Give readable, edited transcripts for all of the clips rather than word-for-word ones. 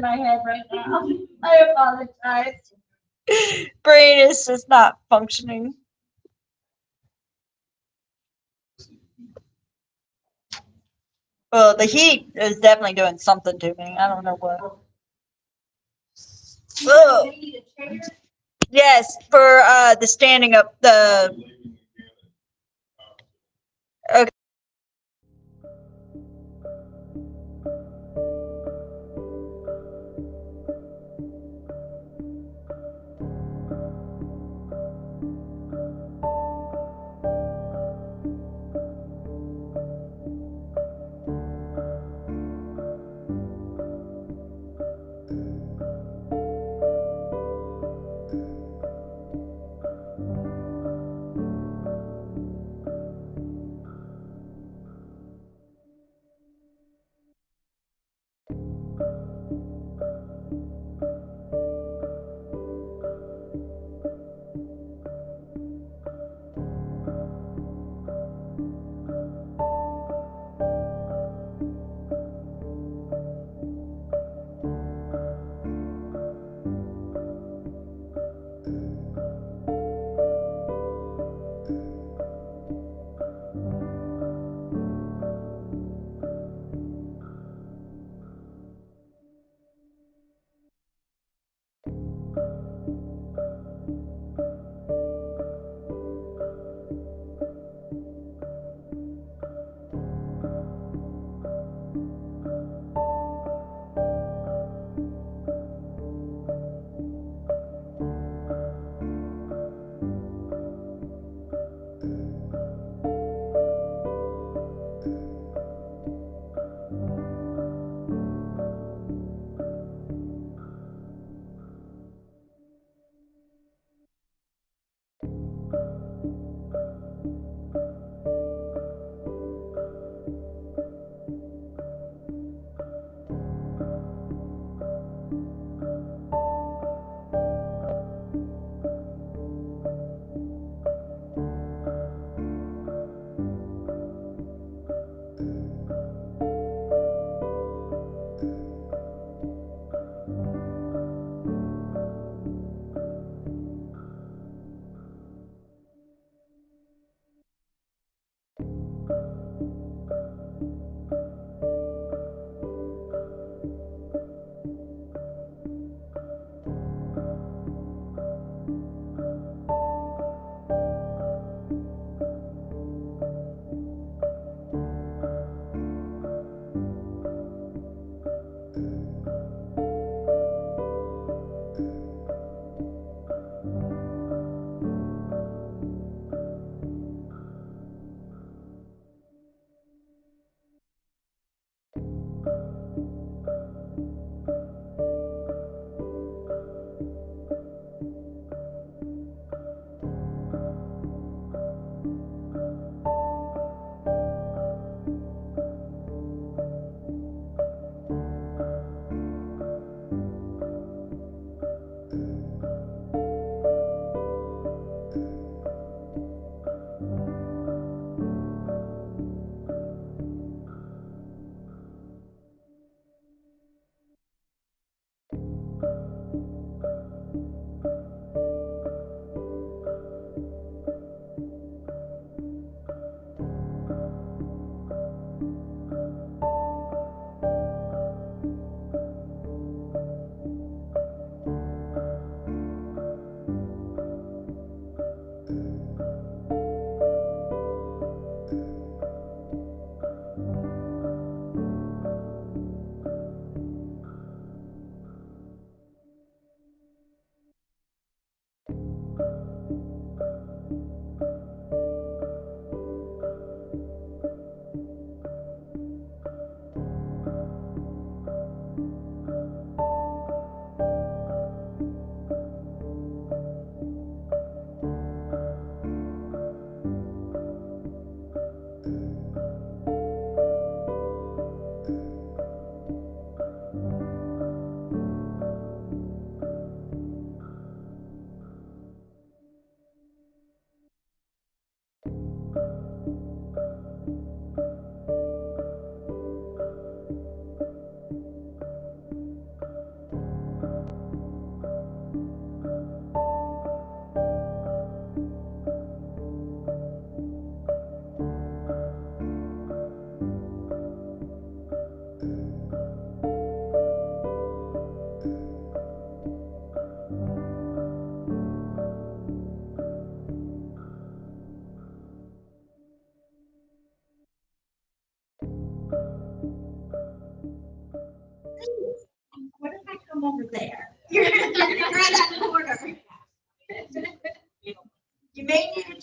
my head right now. I apologize. Brain is just not functioning. Well, the heat is definitely doing something to me. I don't know what. Ugh. Yes, for the standing up, the. Okay.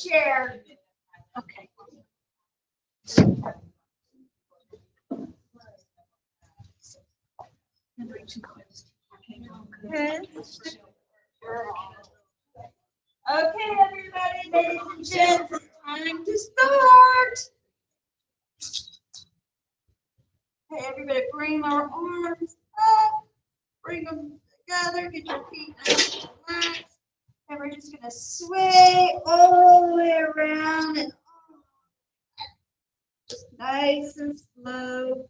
chair. Okay. Okay, everybody, ladies and gents, it's time to start. Okay, everybody, bring our arms up, bring them together, get your feet nice and relaxed, and we're just gonna sway all the way around and just nice and slow.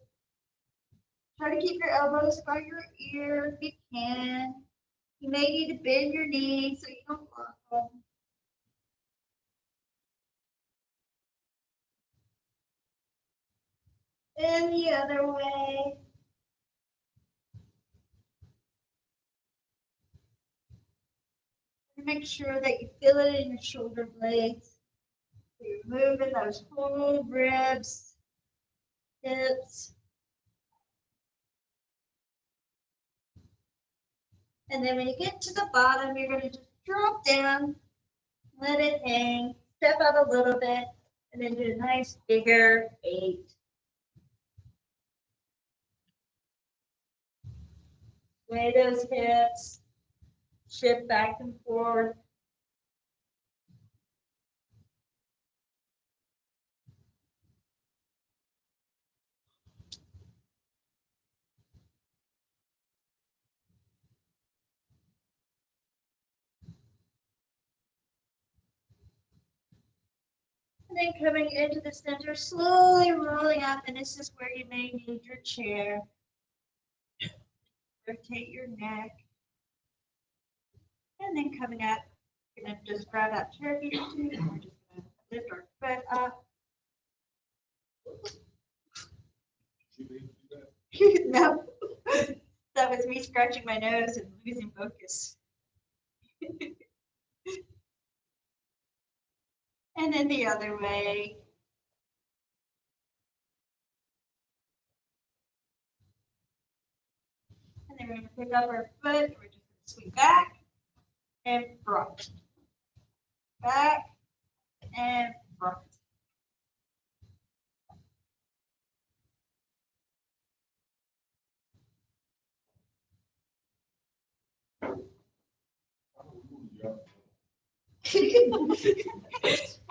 Try to keep your elbows by your ear if you can. You may need to bend your knees so you don't lock them. And the other way. Make sure that you feel it in your shoulder blades. So you're moving those whole ribs, hips. And then when you get to the bottom, you're going to just drop down, let it hang, step out a little bit, and then do a nice figure 8. Sway those hips, shift back and forth. And then coming into the center, slowly rolling up, and this is where you may need your chair. Rotate your neck. And then coming up, you're going to just grab that chair if you need to, and we're just going to lift our foot up. No, that was me scratching my nose and losing focus. And then the other way. And then we're going to pick up our foot, and we're just going to swing back and front. Back and front.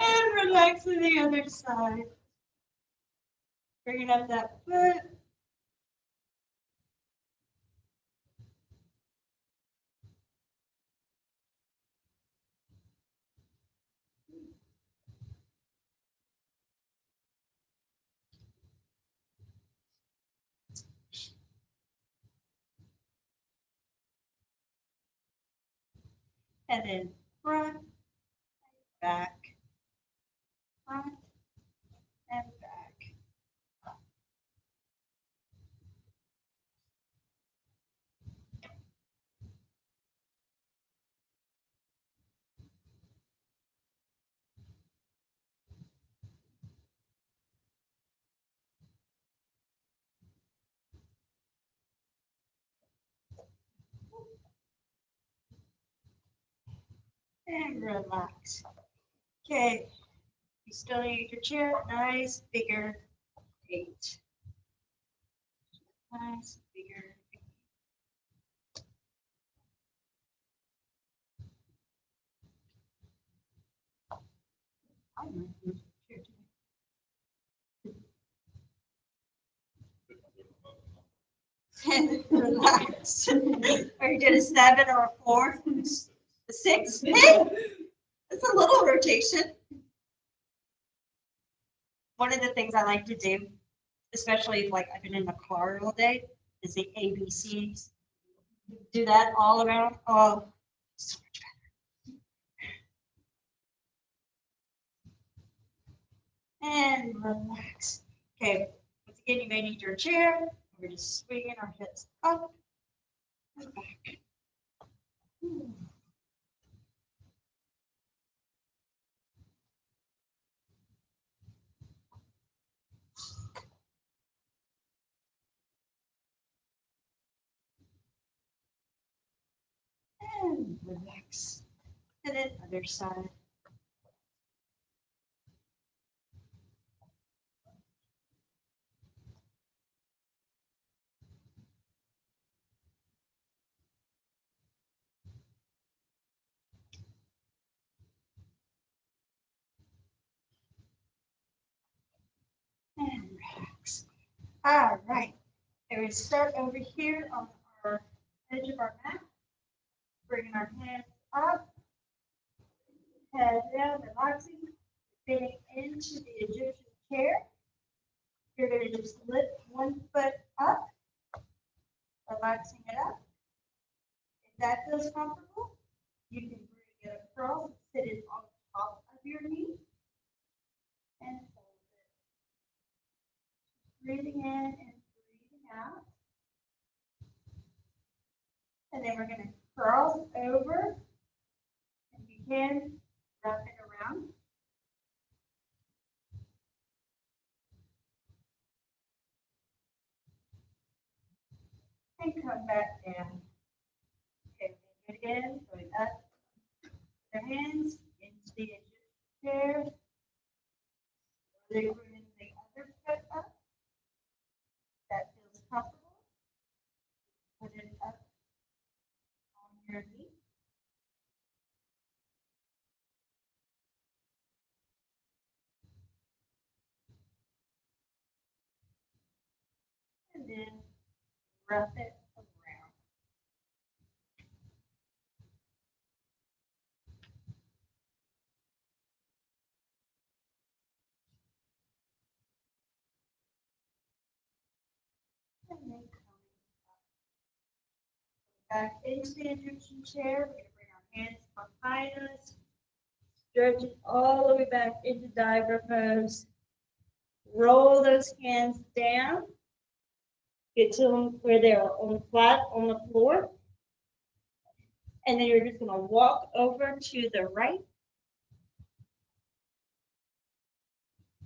And relax to the other side. Bringing up that foot. And then front, back, front, and back. And relax. Okay, you still need your chair. Nice figure 8. Nice figure 8. I might use the chair today. Relax. Are you doing a 7 or a 4? A 6? Hey, it's a little rotation. One of the things I like to do, especially if like I've been in the car all day, is the ABCs. Do that all around. Oh, so much better. And relax. Okay, once again, you may need your chair. We're just swinging our hips up and back. And relax. And then other side. All right. And we start over here on our edge of our mat. Bringing our hands up, head down, relaxing, fitting into the Egyptian chair. You're going to just lift one foot up, relaxing it up. If that feels comfortable, you can bring it across, sit it on top of your knee, and hold it. Breathing in and breathing out. And then we're going to cross over and begin wrapping around. And come back down. Okay, do it again, going up. The hands into the Egyptian chair. They bring the other foot up. That feels comfortable. Put it up on your knee. And then wrap it around. And then coming back into the Egyptian chair. We're going to bring our hands behind us. Stretch it all the way back into diver pose. Roll those hands down. Get to them where they're on flat on the floor. And then you're just going to walk over to the right.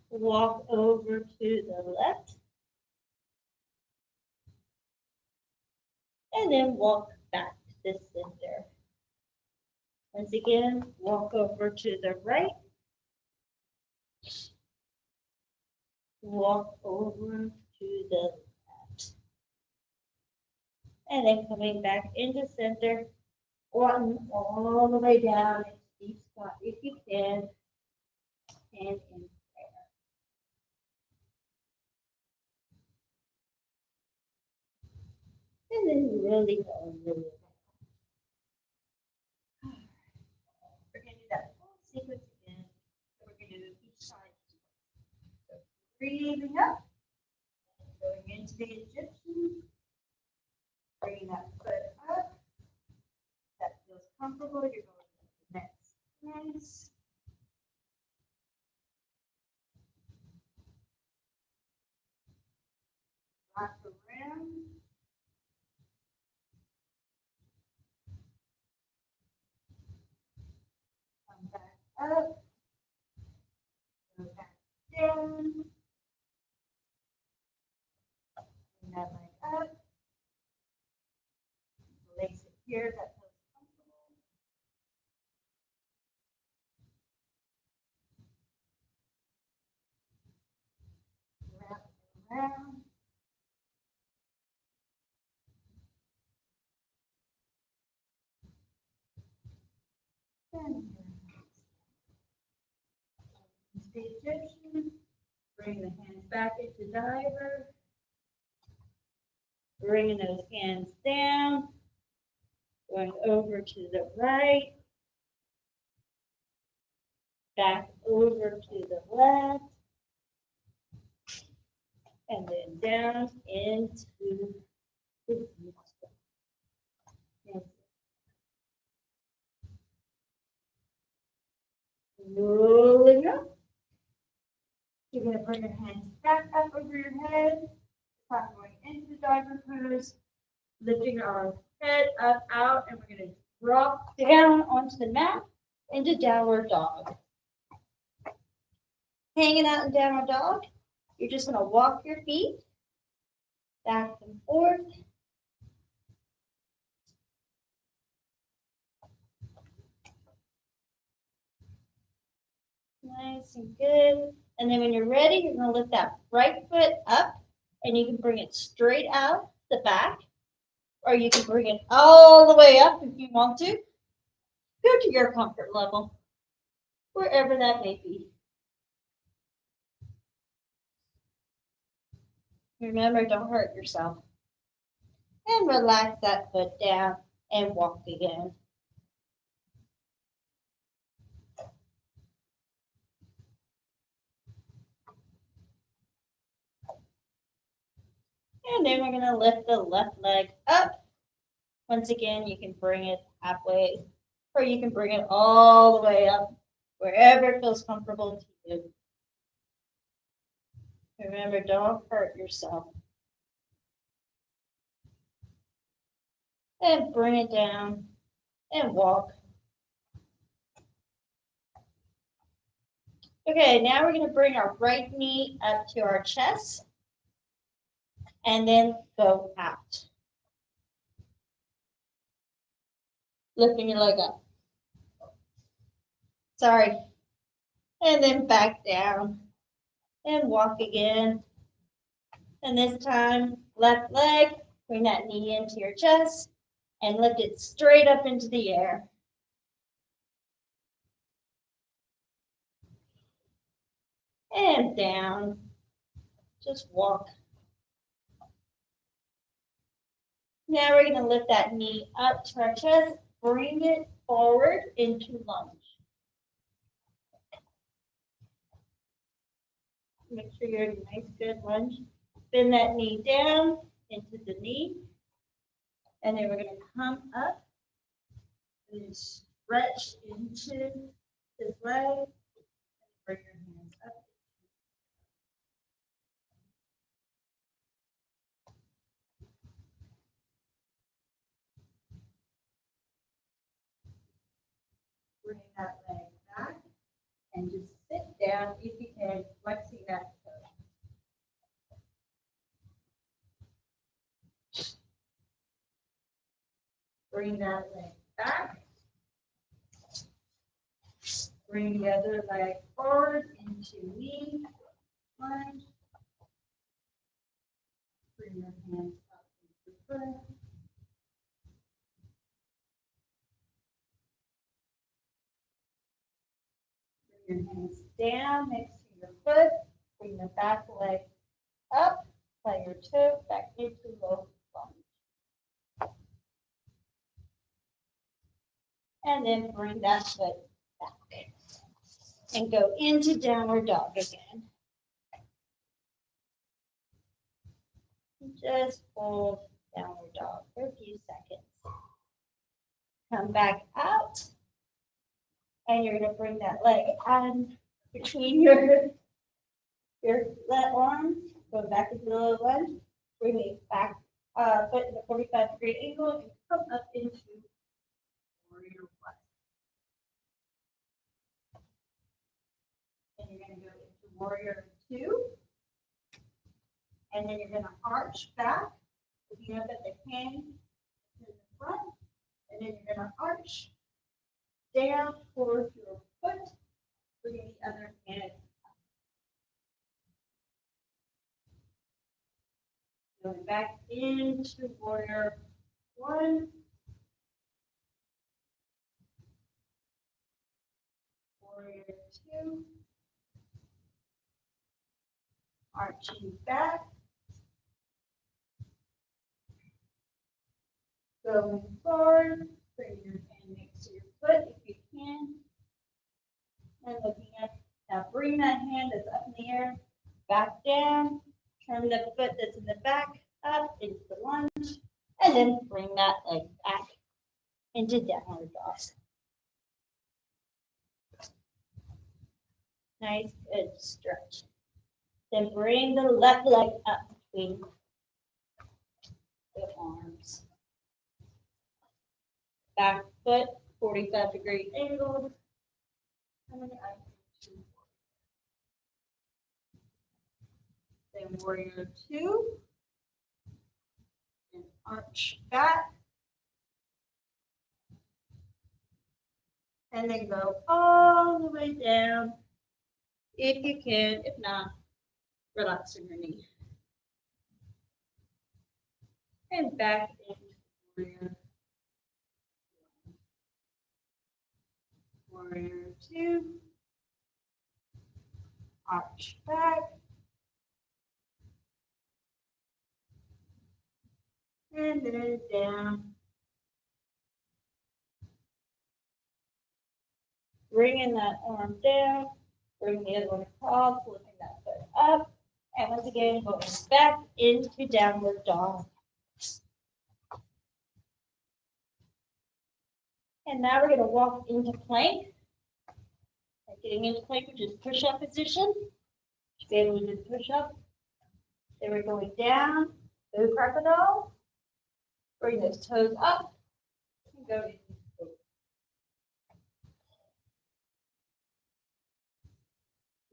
Walk over to the left. And then walk back to the center. Once again, walk over to the right. Walk over to the left. And then coming back into center, squatting all the way down into deep squat if you can, and in prayer. And then really go really back. We're going to do that whole sequence again. So we're going to do each side. So breathing up, going into the Egyptian, bringing that foot up. That feels comfortable. You're going to the next place. Wrap around. Come back up. Go back down. Bring that leg up. Place it here. That feels comfortable. Wrap it around. And the Egyptian. Bring the hands back into diver. Bringing those hands down. Going over to the right. Back over to the left. And then down into the deep squat. Rolling up. You're going to bring your hands back up over your head. Stop going into the diver pose. Lifting our head up, out, and we're going to drop down onto the mat into downward dog. Hanging out in downward dog, you're just going to walk your feet back and forth. Nice and good. And then when you're ready, you're going to lift that right foot up, and you can bring it straight out the back, or you can bring it all the way up if you want to. Go to your comfort level, wherever that may be. Remember, don't hurt yourself. And relax that foot down and walk again. And then we're going to lift the left leg up. Once again, you can bring it halfway, or you can bring it all the way up, wherever it feels comfortable to you. Remember, don't hurt yourself. And bring it down and walk. Okay, now we're going to bring our right knee up to our chest and then go out. Lifting your leg up. Sorry. And then back down and walk again. And this time, left leg, bring that knee into your chest and lift it straight up into the air. And down. Just walk. Now we're going to lift that knee up to our chest, bring it forward into lunge. Make sure you're in a nice, good lunge. Bend that knee down into the knee. And then we're going to come up and stretch into this leg. Bring your hands up. Bring that leg back and just sit down if you can, flexing that toe. Bring that leg back. Bring the other leg forward into knee, lunge. Bring your hands up into the foot. Bring your hands down next to your foot. Bring the back leg up by your toe back into low lunge. And then bring that foot back. And go into downward dog again. Just hold downward dog for a few seconds. Come back out. And you're going to bring that leg on between your arms. Go back into the low lunge. Bring it back, foot in a 45-degree angle and come up into warrior one. And you're going to go into warrior two. And then you're going to arch back. Looking up at the hand to the front. And then you're going to arch down towards your foot. Bringing the other hand up. Going back into warrior one. Warrior two. Arching back. Going forward, bring your hand next to your foot if you can. And looking up, now bring that hand that's up in the air back down. Turn the foot that's in the back up into the lunge. And then bring that leg back into downward dog. Nice, good stretch. Then bring the left leg up between the arms. Back foot, 45-degree angle. Then warrior two. And arch back. And then go all the way down. If you can, if not, relax in your knee. And back into warrior two. Arch back. And then down. Bringing that arm down. Bring the other one across, lifting that foot up. And once again, going back into downward dog. And now we're going to walk into plank. Getting into plank, which is push-up position. Should be able to do the push-up. Then we're going down, go crocodile. Bring those toes up. And go into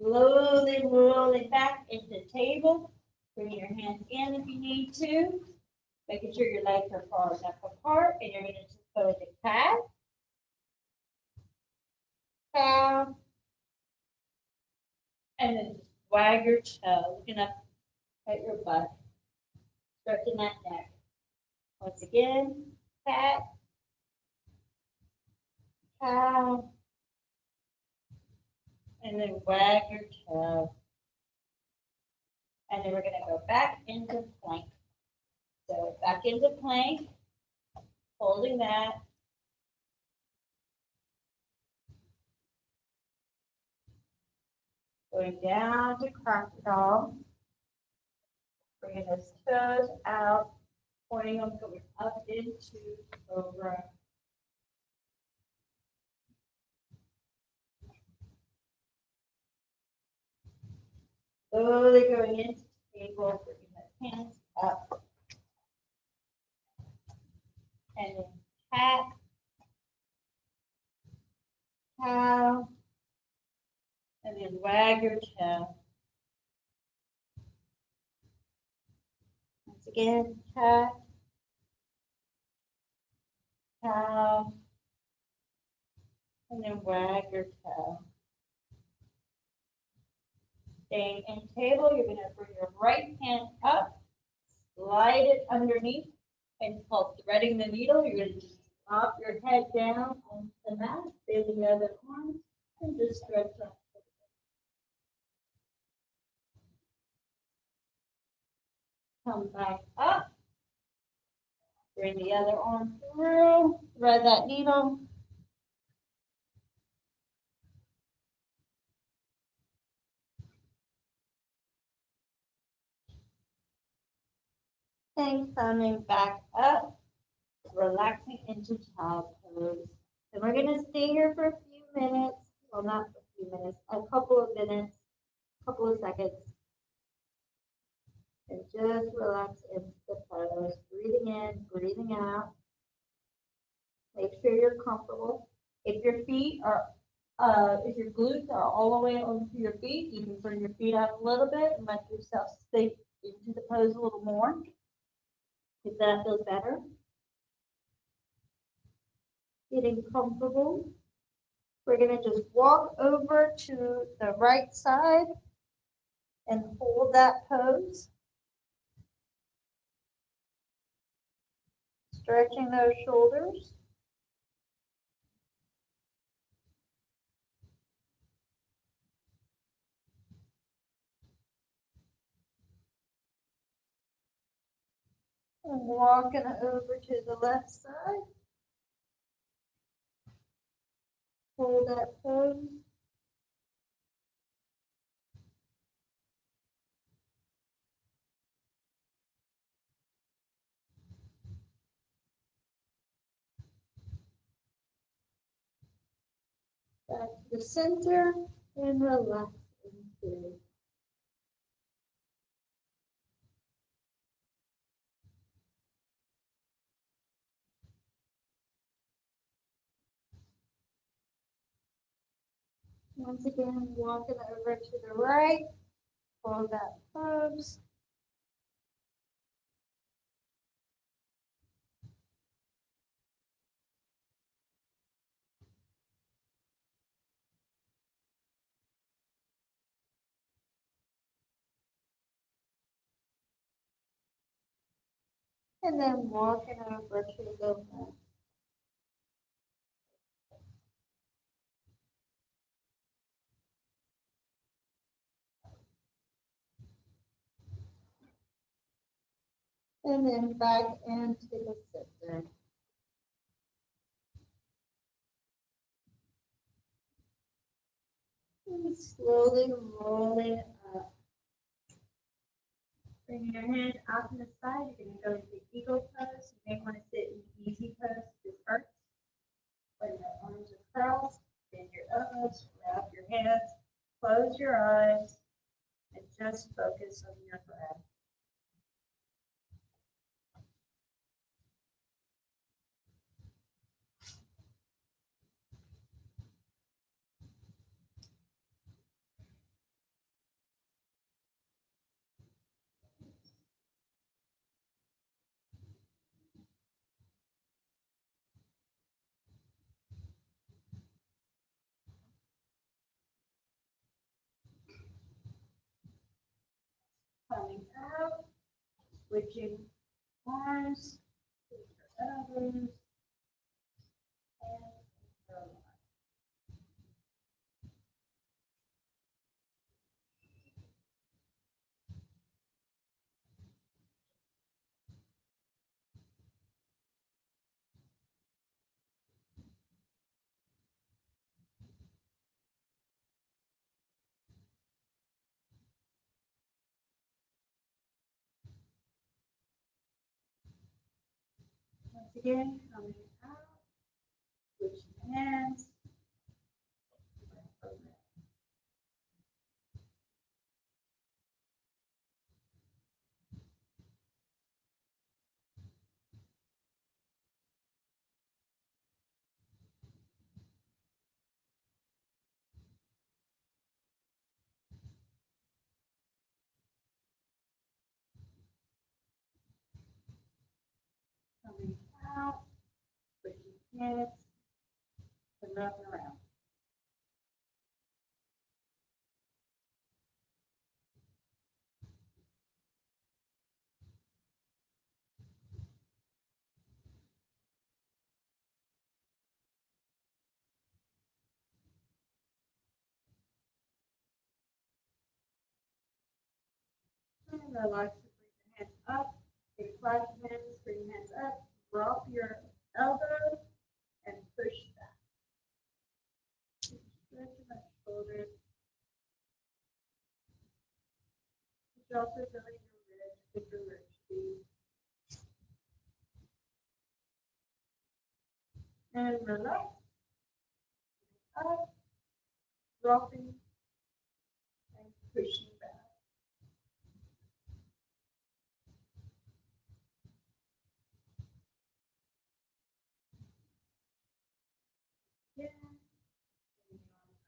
slowly rolling back into table. Bring your hands in if you need to. Making sure your legs are far enough apart. And you're going to just go into cat. Cow. And then just wag your toe, looking up at your butt. Stretching that neck. Once again, cat. Cow. And then wag your toe. And then we're going to go back into plank. So back into plank, holding that. Going down to crocodile. Bringing those toes out, pointing them going up into cobra. Slowly going into table, bringing the hands up. And then cat, cow, and then wag your tail. Once again, cat, cow, and then wag your tail. Staying in table, you're going to bring your right hand up, slide it underneath, and it's called threading the needle. You're going to just drop your head down on the mat, bend the other arm, and just stretch up. Come back up. Bring the other arm through, thread that needle. And coming back up, relaxing into child pose. And we're going to stay here for a few minutes. Well, not a few minutes, a couple of minutes, a couple of seconds. And just relax into the pose. Breathing in, breathing out. Make sure you're comfortable. If your feet are, if your glutes are all the way onto your feet, you can bring your feet out a little bit and let yourself sink into the pose a little more. If that feels better. Getting comfortable. We're going to just walk over to the right side and hold that pose. Stretching those shoulders. And walking over to the left side. Hold that pose. Back to the center and relax into. Once again, walking over to the right. Hold that pose. And then walking over to the left. And then back into the center. And slowly roll it up. Bring your hand out to the side. You're going to go into eagle pose. You may want to sit in easy pose to start. When your arms are crossed, bend your elbows, wrap your hands, close your eyes, and just focus on your breath. Coming out, switching arms, your elbows, and your once again, coming out, switching hands. Coming out, switching hands, and wrapping around. And relax, bring your hands up, take 5 minutes, bring your hands up, drop your elbows, and push back. Stretch your shoulders. You're also feeling your ribs, with your ribs deep. And relax, up, dropping, and pushing back. Again,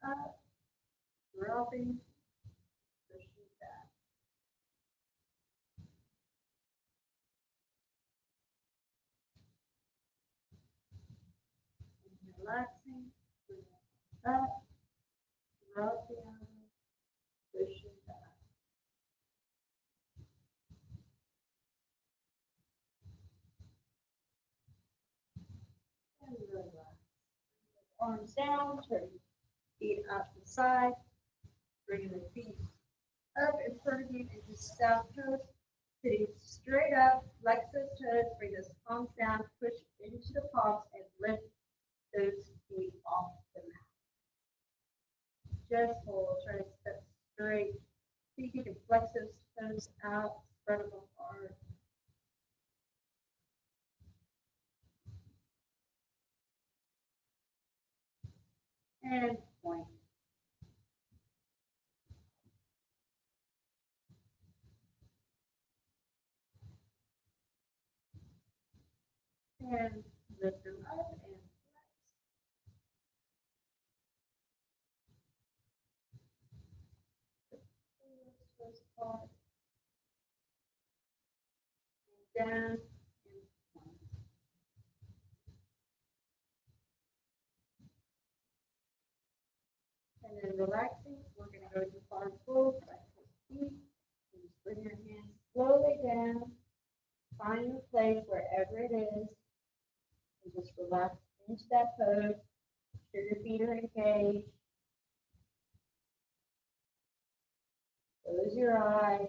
up, dropping, pushing back. And relaxing, up, dropping, pushing back. And relax. Arms down, turn feet out to the side, bring the feet up in front of you into staff pose, sitting straight up, flex those toes, bring those palms down, push into the palms, and lift those feet off the mat. Just hold, try to step straight. See if you can flex those toes out, spread them apart. And point. And lift them up and flex. Apart. And down and point. And then relaxing, we're going to go to forward fold, flex your feet, and just bring your hands slowly down. Find your place wherever it is, and just relax into that pose. Sure your feet are engaged. Close your eyes.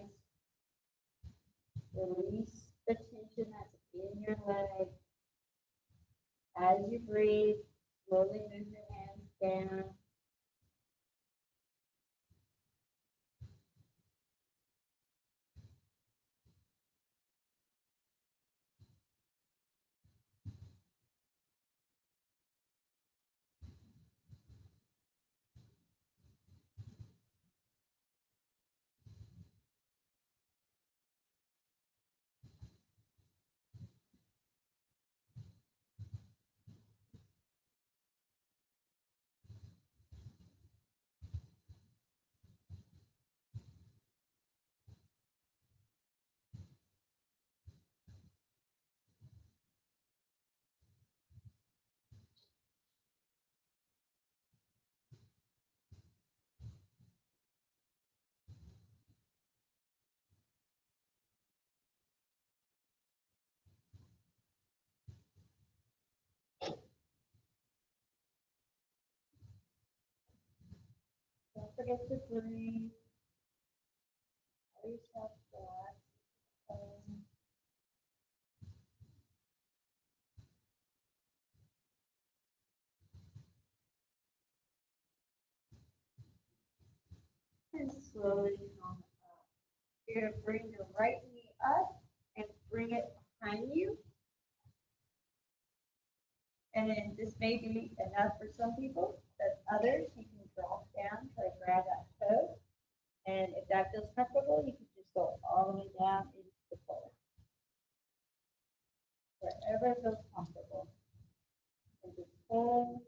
Release the tension your leg. As you breathe, slowly move your hands down. Don't forget to breathe. Allow yourself to relax. And slowly come up. You're going to bring your right knee up and bring it behind you. And then this may be enough for some people, but others you can drop down, try to grab that toe. And if that feels comfortable, you can just go all the way down into the floor. Wherever feels comfortable. And just hold.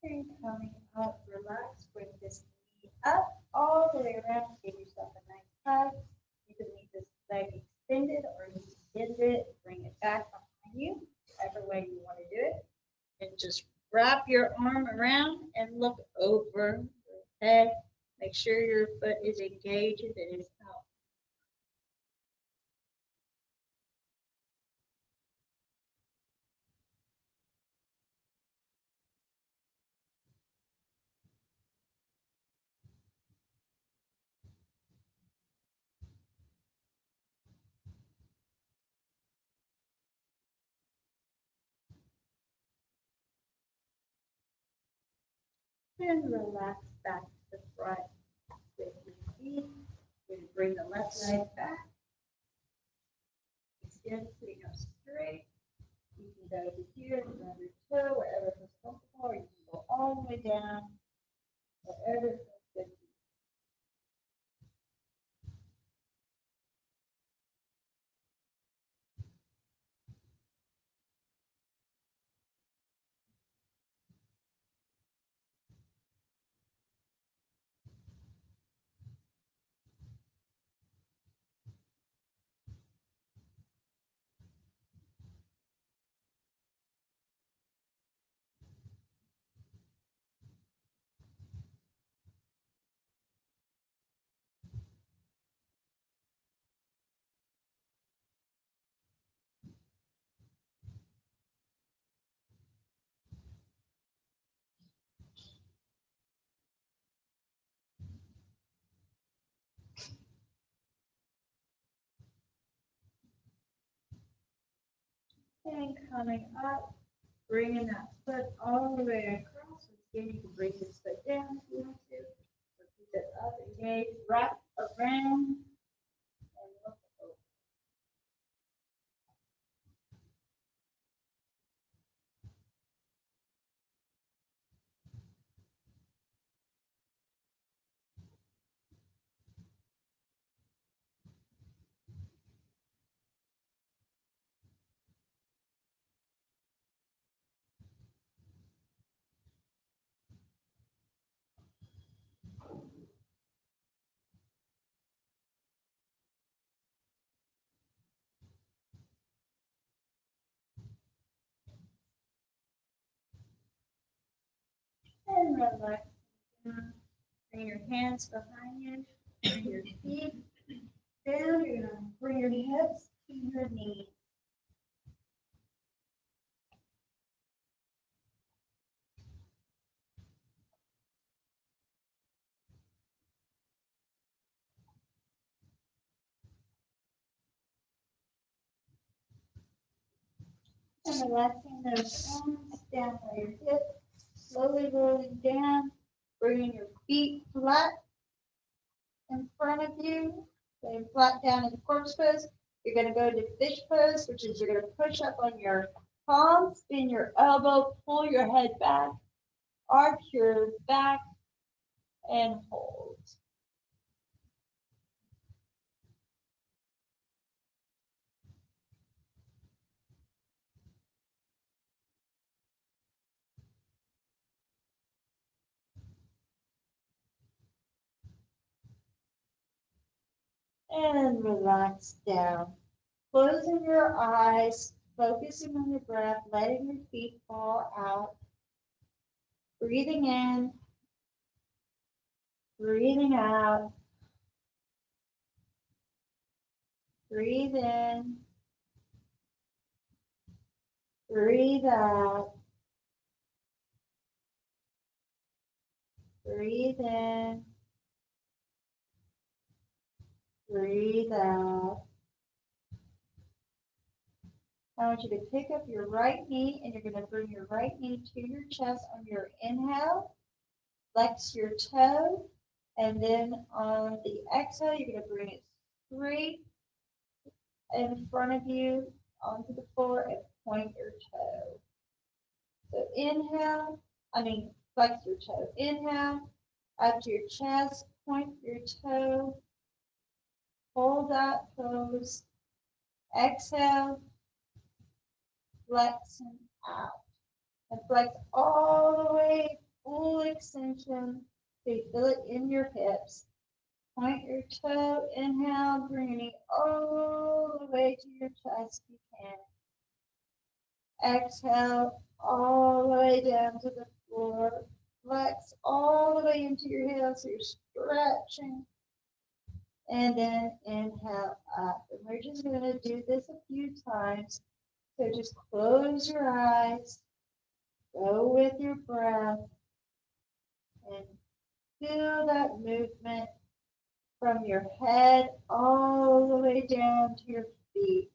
And coming up, relax, bring this knee up all the way around, give yourself a nice hug. You can leave this leg extended or you can bend it, bring it back behind you, whichever way you want to do it. And just wrap your arm around and look over your head. Make sure your foot is engaged and it is out. And relax back to the front with your feet. And bring the left leg back. Extend, sitting up straight. You can go to here, grab your toe, wherever feels comfortable, or you can go all the way down, wherever feels good. And coming up, bringing that foot all the way across. Again, you can bring this foot down if you want to. Or keep it up, engage, wrap around, and look over. relax down. Bring your hands behind you. Bring your feet down. You're going to bring your hips to your knees. And relaxing those arms down by your hips. Slowly rolling down. Bringing your feet flat in front of you. Lay flat down in the corpse pose. You're going to go to fish pose, which is you're going to push up on your palms, spin your elbow, pull your head back, arch your back, and hold. And relax down. Closing your eyes, focusing on your breath, letting your feet fall out. Breathing in, breathing out. Breathe in, breathe out. Breathe in, breathe out. I want you to pick up your right knee and you're going to bring your right knee to your chest on your inhale. Flex your toe. And then on the exhale, you're going to bring it straight in front of you onto the floor and point your toe. So inhale, flex your toe. Inhale, up to your chest, point your toe. Hold that pose. Exhale, flex and out. And flex all the way, full extension. So you feel it in your hips. Point your toe, inhale, bring your knee all the way to your chest if you can. Exhale, all the way down to the floor. Flex all the way into your heels, so you're stretching. And then inhale up. And we're just going to do this a few times. So just close your eyes, go with your breath, and feel that movement from your head all the way down to your feet.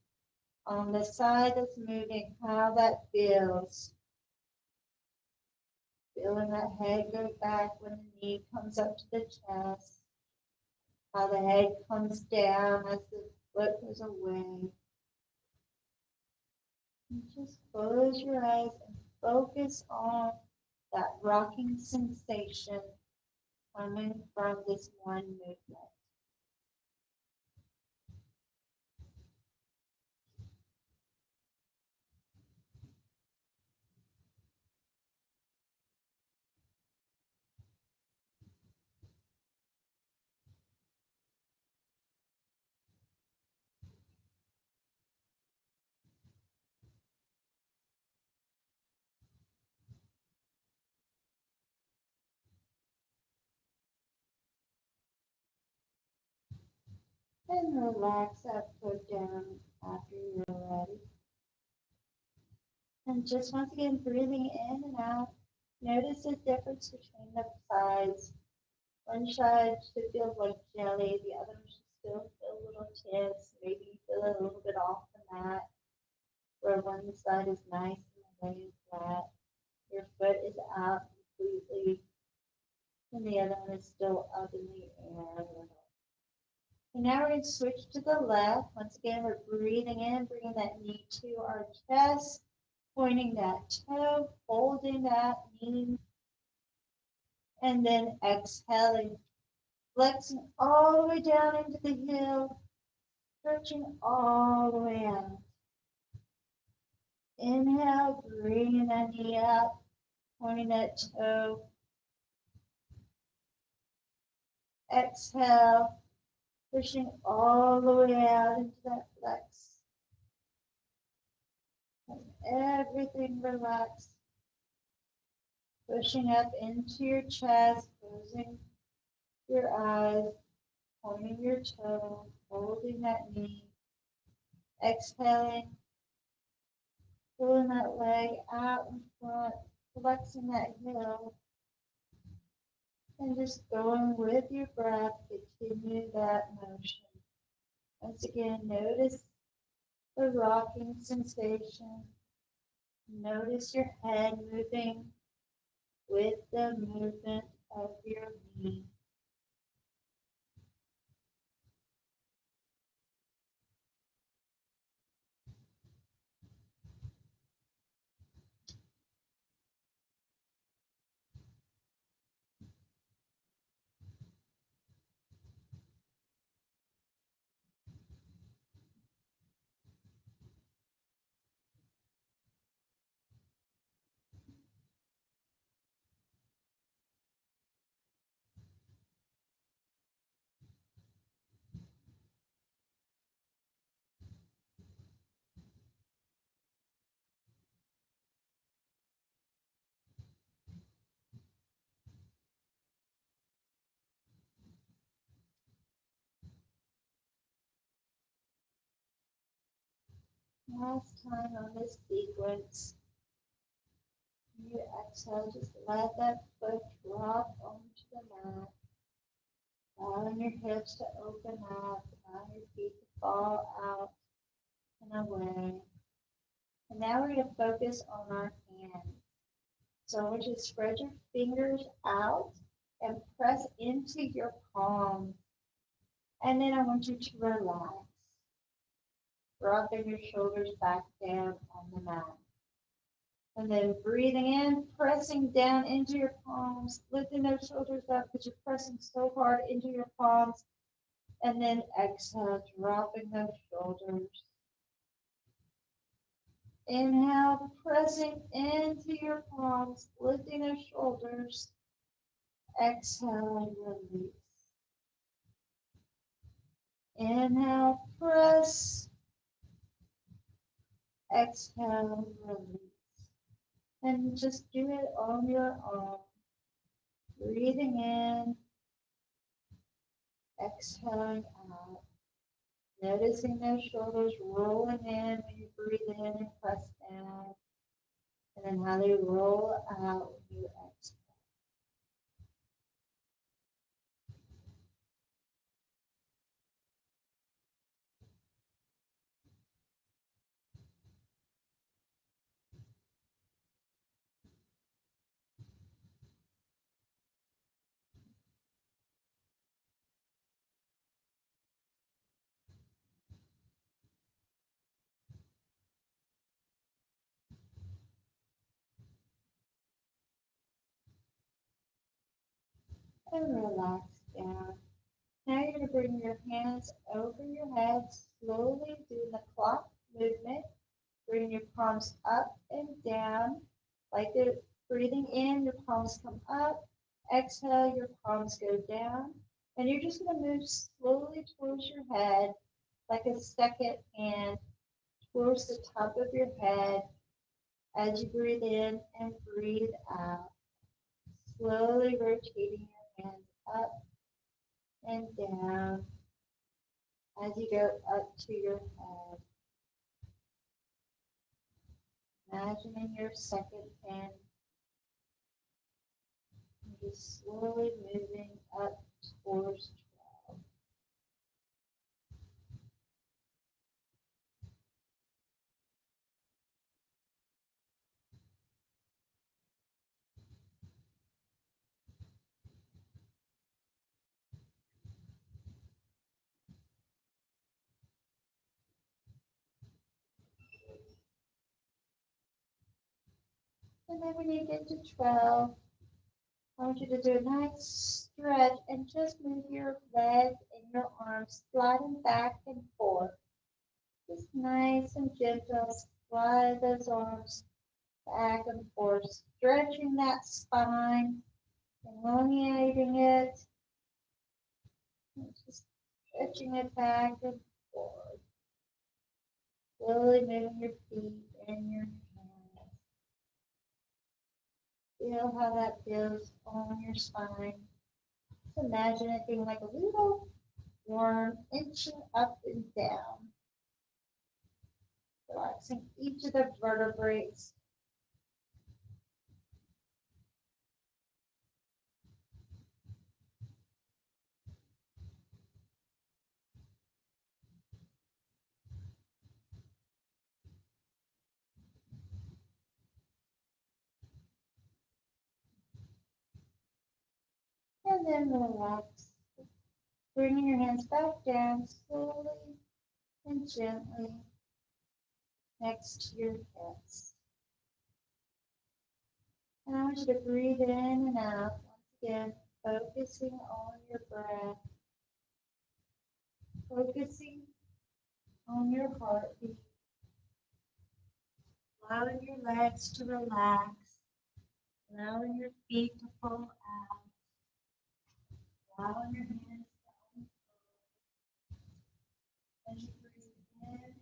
On the side that's moving, how that feels. Feeling that head go back when the knee comes up to the chest. How the head comes down as the foot goes away. And just close your eyes and focus on that rocking sensation coming from this one movement. And relax that foot down after you're ready. And just once again, breathing in and out. Notice the difference between the sides. One side should feel like jelly, the other should still feel a little tense, maybe feel it a little bit off the mat, where one side is nice and laying flat. Your foot is out completely, and the other one is still up in the air. And now we're going to switch to the left. Once again, we're breathing in, bringing that knee to our chest, pointing that toe, holding that knee, and then exhaling, flexing all the way down into the heel, stretching all the way out. Inhale, bringing that knee up, pointing that toe. Exhale, pushing all the way out into that flex. And everything relaxed. Pushing up into your chest, closing your eyes, pointing your toe, holding that knee, exhaling, pulling that leg out in front, flexing that heel, and just going with your breath, continue that motion. Once again, notice the rocking sensation. Notice your head moving with the movement of your knee. Last time on this sequence, you exhale, just let that foot drop onto the mat, allowing your hips to open up, allowing your feet to fall out and away. And now we're going to focus on our hands. So I want you to spread your fingers out and press into your palms. And then I want you to relax, dropping your shoulders back down on the mat. And then breathing in, pressing down into your palms, lifting those shoulders up because you're pressing so hard into your palms. And then exhale, dropping those shoulders. Inhale, pressing into your palms, lifting those shoulders. Exhale and release. Inhale, press. Exhale and release. And just do it on your own. Breathing in, exhaling out. Noticing those shoulders rolling in when you breathe in and press down. And then how they roll out when you exhale. And relax down. Now you're going to bring your hands over your head, slowly doing the clock movement. Bring your palms up and down. Like they're breathing in, your palms come up. Exhale, your palms go down. And you're just going to move slowly towards your head, like a second hand towards the top of your head as you breathe in and breathe out. Slowly rotating your hands up and down as you go up to your head. Imagining your second hand and just slowly moving up towards 12. And then when you get to 12, I want you to do a nice stretch and just move your legs and your arms sliding back and forth. Just nice and gentle, slide those arms back and forth, stretching that spine, elongating it, and just stretching it back and forth. Slowly moving your feet and your hands. feel how that feels on your spine. Just imagine it being like a little worm inching up and down, relaxing each of the vertebrae. And then relax, bringing your hands back down slowly and gently next to your hips. And I want you to breathe in and out once again, focusing on your breath, focusing on your heartbeat, allowing your legs to relax, allowing your feet to fall out, allowing your hands to unfold as you breathe in.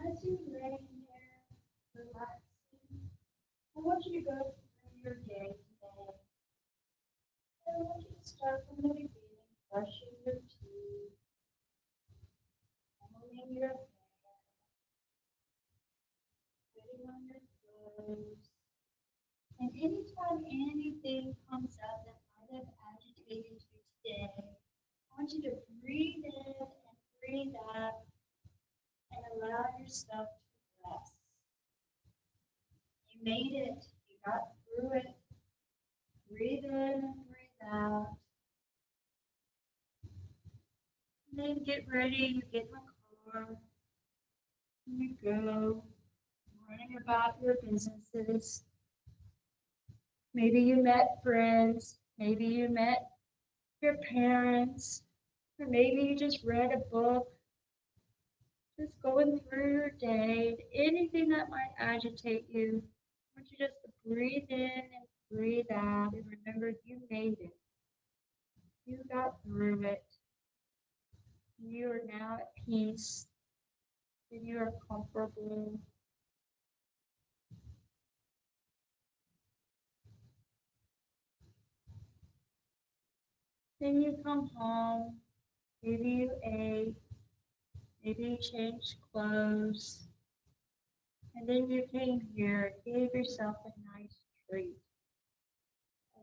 As you're laying there, relaxing, I want you to go through your day today. I want you to start from the beginning, brushing your teeth, combing your hair, putting on your clothes. And anytime anything comes up that might have agitated you today, I want you to breathe in and breathe out and allow yourself to rest. You made it. You got through it. Breathe in and breathe out. And then get ready. You get in the car. And you go running about your businesses. Maybe you met friends. Maybe you met your parents. Or maybe you just read a book. Just going through your day. Anything that might agitate you. I want you just to breathe in and breathe out. And remember, you made it. You got through it. You are now at peace. And you are comfortable. Then you come home. Maybe you ate. Maybe you changed clothes. And then you came here, gave yourself a nice treat,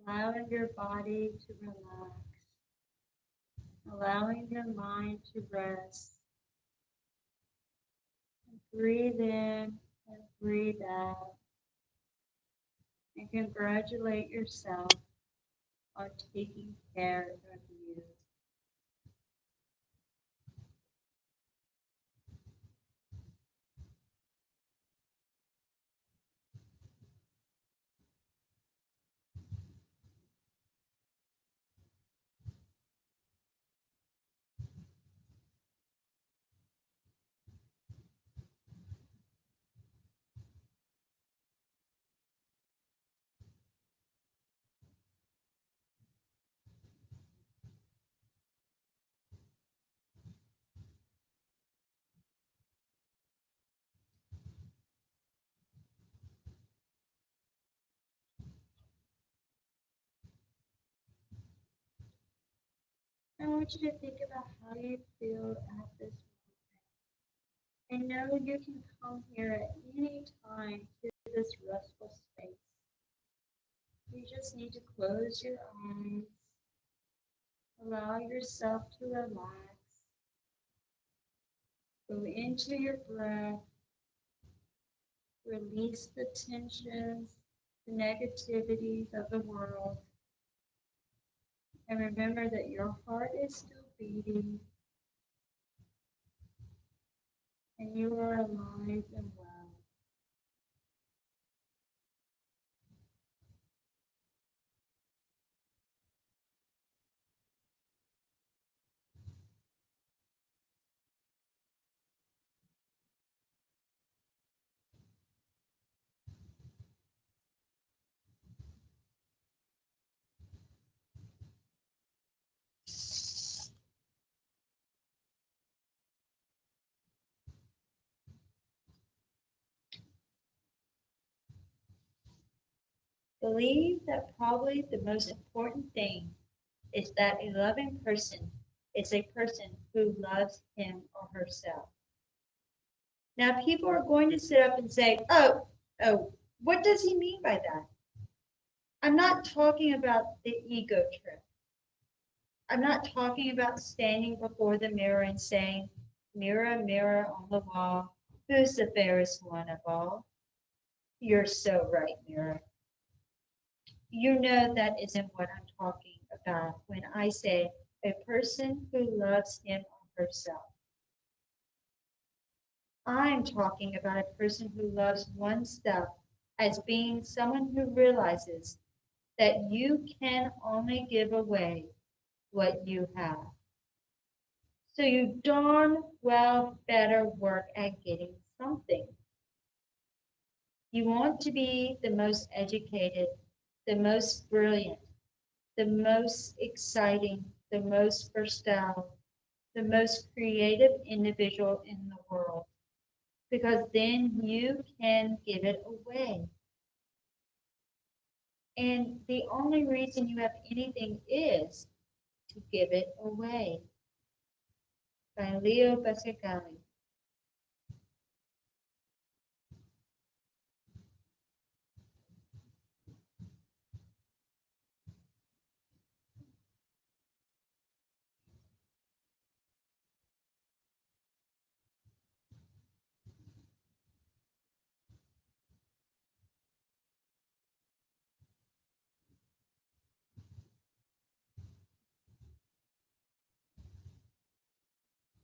allowing your body to relax, allowing your mind to rest. And breathe in and breathe out. And congratulate yourself on taking care of you. I want you to think about how you feel at this moment. And know you can come here at any time to this restful space. You just need to close your eyes, allow yourself to relax, go into your breath, release the tensions, the negativities of the world, and remember that your heart is still beating and you are alive and well. Believe that probably the most important thing is that a loving person is a person who loves him or herself. Now, people are going to sit up and say, oh, what does he mean by that? I'm not talking about the ego trip. I'm not talking about standing before the mirror and saying, mirror, mirror on the wall, who's the fairest one of all? You're so right, mirror. You know that isn't what I'm talking about when I say a person who loves him or herself. I'm talking about a person who loves oneself as being someone who realizes that you can only give away what you have. So you darn well better work at getting something. You want to be the most educated, the most brilliant, the most exciting, the most versatile, the most creative individual in the world, because then you can give it away. And the only reason you have anything is to give it away. By Leo Buscaglia.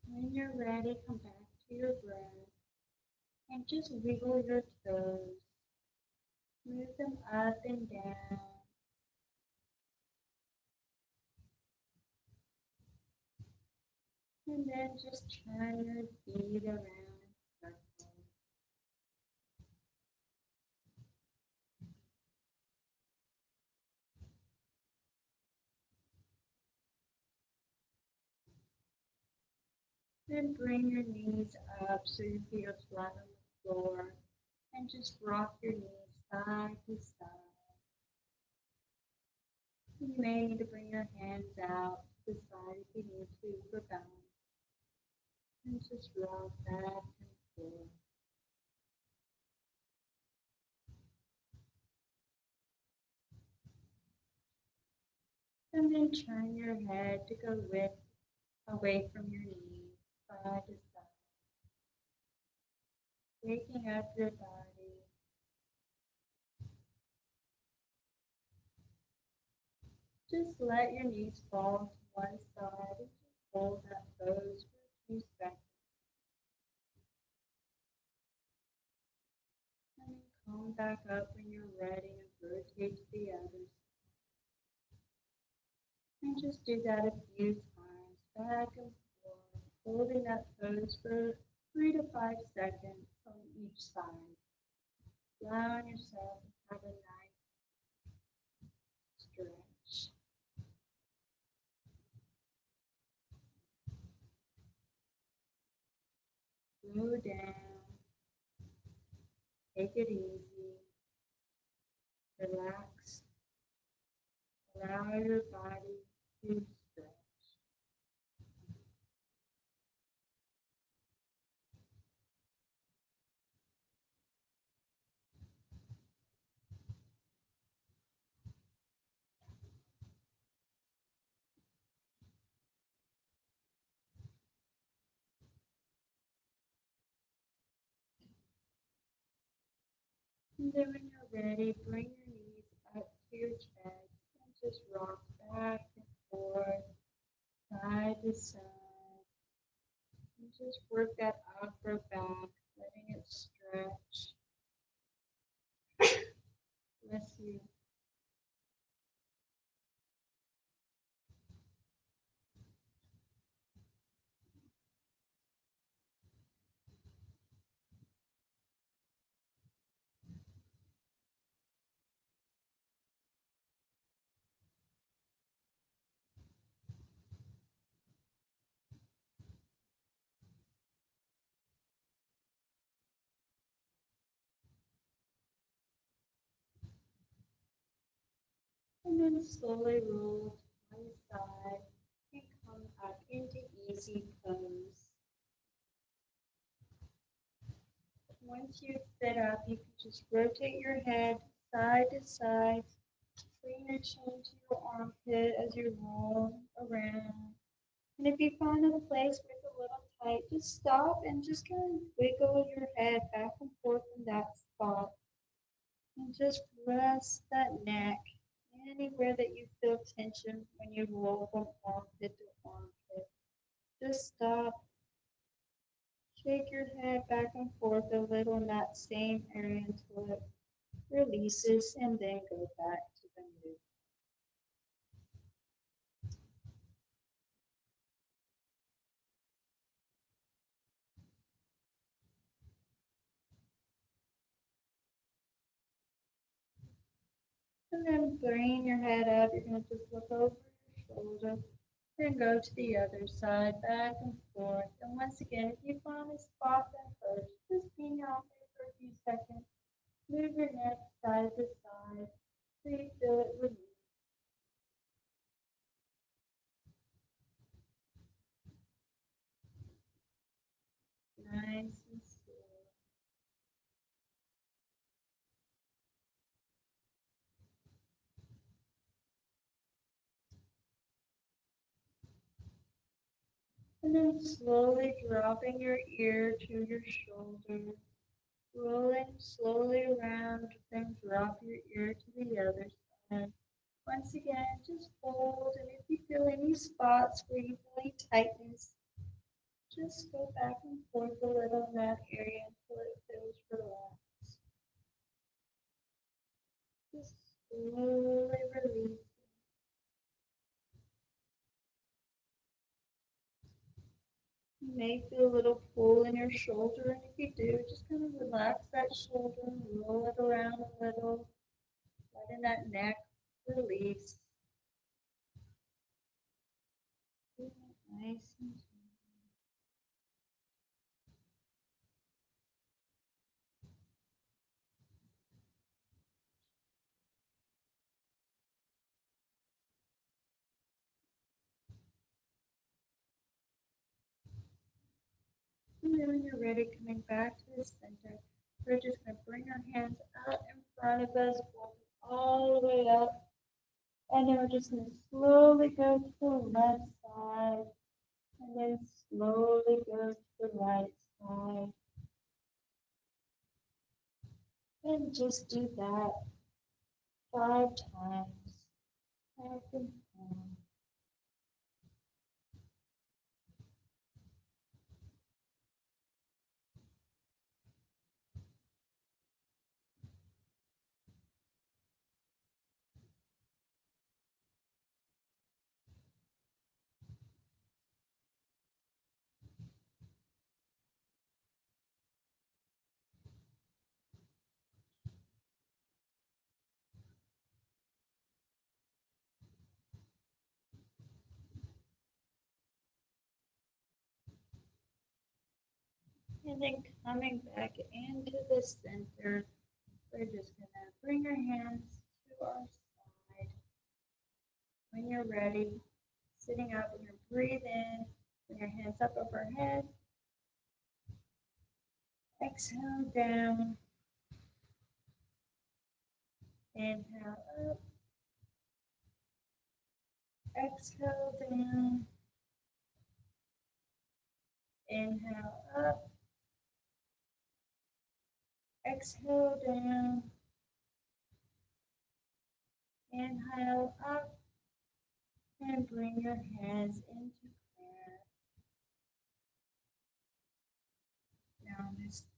When you're ready, come back to your breath and just wiggle your toes. Move them up and down. And then just turn your feet around in circles. Then bring your knees up so your feet are flat on the floor. And just rock your knees side to side. You may need to bring your hands out to the side if you need to for balance. And just rock back and forth. And then turn your head to go away from your knees, side to side. Waking up your body. Just let your knees fall to one side and just hold that pose for a few seconds. And then come back up when you're ready and rotate to the other side. And just do that a few times, back and forth, holding that pose for 3 to 5 seconds on each side. Allowing yourself to have a nice stretch. Slow down, take it easy, relax, allow your body to stretch. And then when you're ready, bring your knees up to your chest and just rock back and forth, side to side. And just work that upper back, letting it stretch. Bless you. then slowly roll to one side and come up into easy pose. Once you sit up, you can just rotate your head side to side, bring your chin to your armpit as you roll around. And if you find a place where it's a little tight, just stop and just kind of wiggle your head back and forth in that spot. And just rest that neck anywhere that you feel tension when you roll from armpit to armpit. Just stop, shake your head back and forth a little in that same area until it releases and then go back to the new. And then bring your head up. You're going to just look over your shoulder. Then go to the other side, back and forth. And once again, if you find a spot that hurts, just being out there for a few seconds. Move your neck side to side so you feel it release. Nice and slow. And then slowly dropping your ear to your shoulder. Rolling slowly around, then drop your ear to the other side. Once again, just hold, and if you feel any spots where you feel any tightness, just go back and forth a little in that area until it feels relaxed. Just slowly release. You may feel a little pull in your shoulder, and if you do, just kind of relax that shoulder, roll it around a little, letting that neck release. Nice and And then when you're ready, coming back to the center, we're just going to bring our hands out in front of us, all the way up. And then we're just going to slowly go to the left side, and then slowly go to the right side. And just do that 5 times. Back and forth. And then coming back into the center, we're just going to bring our hands to our side. When you're ready, sitting up, we're going to breathe in, bring your hands up overhead. Exhale down. Inhale up. Exhale down. Inhale up. Exhale down. Inhale up. And bring your hands into prayer. Namaste.